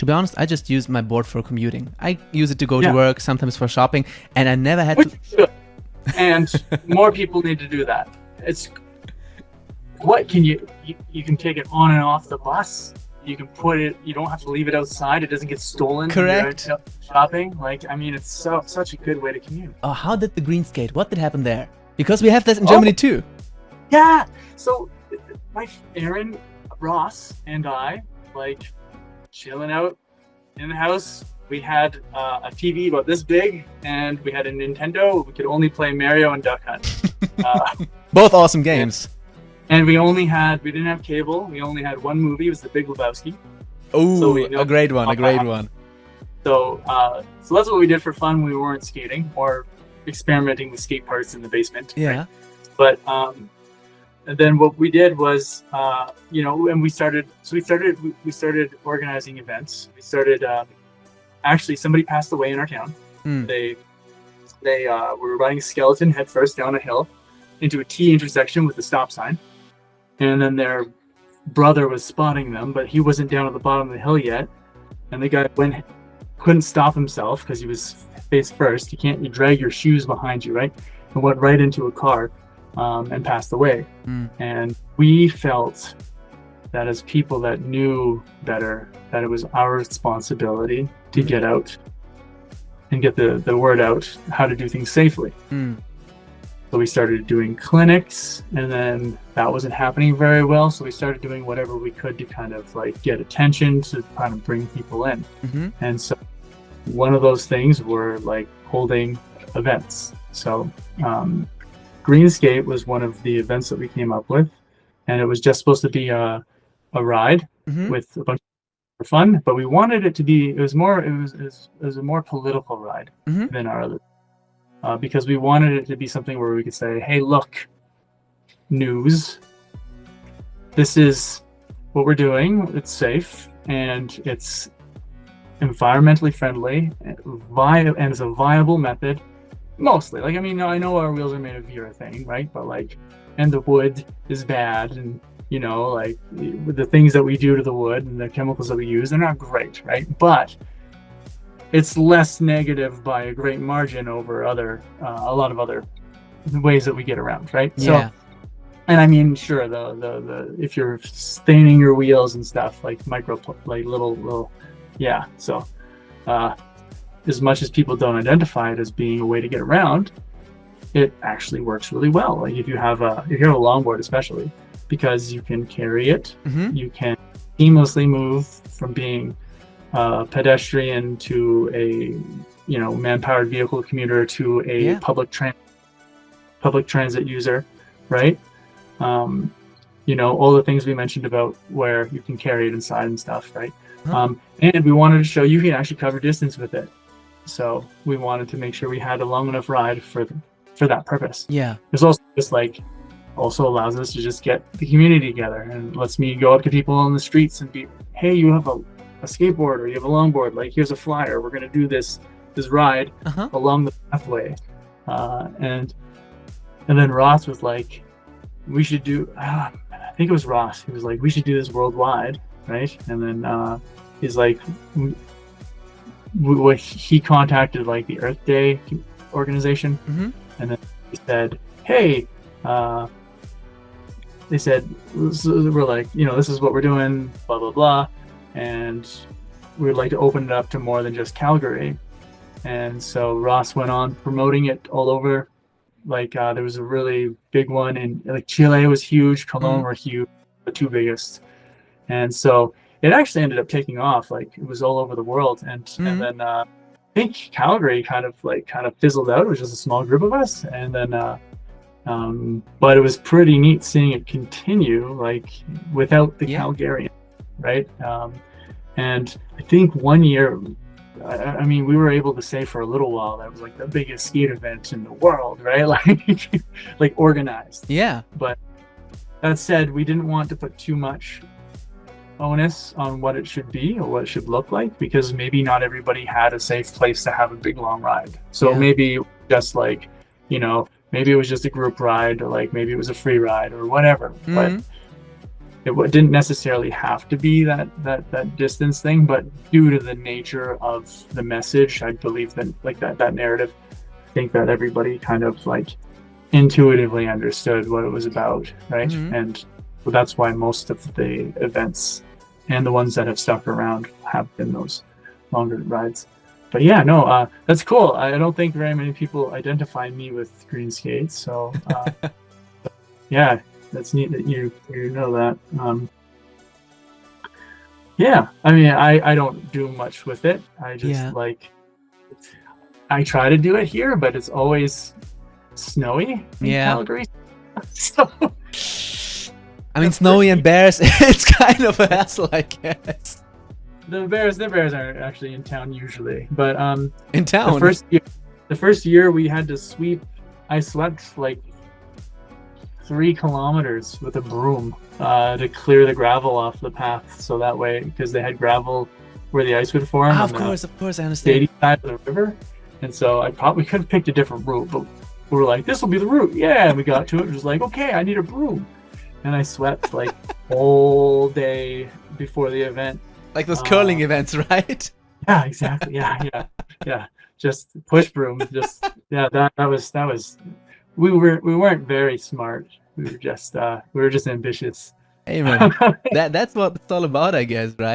be honest, I just use my board for commuting. I use it to go to work, sometimes for shopping, and I never had to... And more people need to do that. It's what can you can take it on and off the bus. You can put it, you don't have to leave it outside. It doesn't get stolen. Correct. When you're shopping. Like, I mean, it's such a good way to commute. Oh, how did the GreenSkate? What did happen there? Because we have this in Germany too. Yeah. So my Aaron, Ross, and I, like, chilling out in the house. We had a TV about this big, and we had a Nintendo. We could only play Mario and Duck Hunt. Both awesome games. And we didn't have cable. We only had one movie. It was The Big Lebowski. Oh, so a great one, a great one. So that's what we did for fun when we weren't skating or experimenting with skate parts in the basement. Yeah. Right? But and then what we did was, and we started organizing events. We started, actually somebody passed away in our town. They were riding skeleton headfirst down a hill into a T intersection with a stop sign. And then their brother was spotting them, but he wasn't down at the bottom of the hill yet. And the guy couldn't stop himself because he was face first. You drag your shoes behind you, right? And went right into a car and passed away. And we felt that as people that knew better, that it was our responsibility to get out and get the word out how to do things safely. So we started doing clinics, and then that wasn't happening very well. So we started doing whatever we could to kind of like get attention to kind of bring people in. And so one of those things were like holding events. So GreenSkate was one of the events that we came up with, and it was just supposed to be a ride with a bunch of fun, but we wanted it to be, it was a more political ride than our other. Because we wanted it to be something where we could say, hey, look, news, this is what we're doing. It's safe, and it's environmentally friendly, and it's a viable method, mostly. Like, I mean, I know our wheels are made of urethane, right? But like, and the wood is bad, and like the things that we do to the wood and the chemicals that we use, they're not great, right? But it's less negative by a great margin over a lot of other ways that we get around, right? Yeah. So, and I mean, sure, the if you're staining your wheels and stuff, like little, yeah. So, as much as people don't identify it as being a way to get around, it actually works really well. Like if you have a longboard, especially, because you can carry it, you can seamlessly move from being pedestrian to a man-powered vehicle commuter to a public transit user, right? All the things we mentioned about where you can carry it inside and stuff, right? And we wanted to show you can actually cover distance with it, so we wanted to make sure we had a long enough ride for that purpose. There's also just also allows us to just get the community together, and lets me go up to people on the streets and be, hey, you have a skateboard or you have a longboard, like here's a flyer, we're gonna do this ride along the pathway, and then Ross was like, we should do, I think it was Ross, he was like, we should do this worldwide, right? And then he's like, he contacted like the Earth Day organization, and then he said, hey, they said, we're like, this is what we're doing, blah blah blah, and we would like to open it up to more than just Calgary. And so Ross went on promoting it all over. Like there was a really big one in like Chile was huge, Cologne were huge, the two biggest. And so it actually ended up taking off. Like it was all over the world. And then I think Calgary kind of fizzled out. It was just a small group of us. And then but it was pretty neat seeing it continue, like without the Calgarian, right? And I think one year, I mean, we were able to say for a little while that was like the biggest skate event in the world, right? Like organized. Yeah. But that said, we didn't want to put too much onus on what it should be or what it should look like, because maybe not everybody had a safe place to have a big long ride. So maybe just like, maybe it was just a group ride, or like maybe it was a free ride or whatever. But didn't necessarily have to be that distance thing, but due to the nature of the message, I believe that like that narrative, I think that everybody kind of like intuitively understood what it was about, right? And so that's why most of the events and the ones that have stuck around have been those longer rides. But yeah, no, that's cool. I don't think very many people identify me with GreenSkate, so yeah, that's neat that you know that. Yeah, I mean, I don't do much with it. I just like, I try to do it here, but it's always snowy in Calgary. So I mean, snowy and bears, it's kind of a hassle, I guess. The bears aren't actually in town usually, but in town. The first year we had to sweep. I swept like 3 kilometers with a broom to clear the gravel off the path, so that way, because they had gravel where the ice would form. Of course, I understand. Side of the river, and so we could have picked a different route, but we were like, this will be the route. Yeah, and we got to it. It was like, okay, I need a broom, and I swept like all day before the event. Like those curling events, right? Yeah, exactly. Yeah. Just push broom. Just that was. We weren't very smart. We were just ambitious. Hey man, that's what it's all about, I guess, right?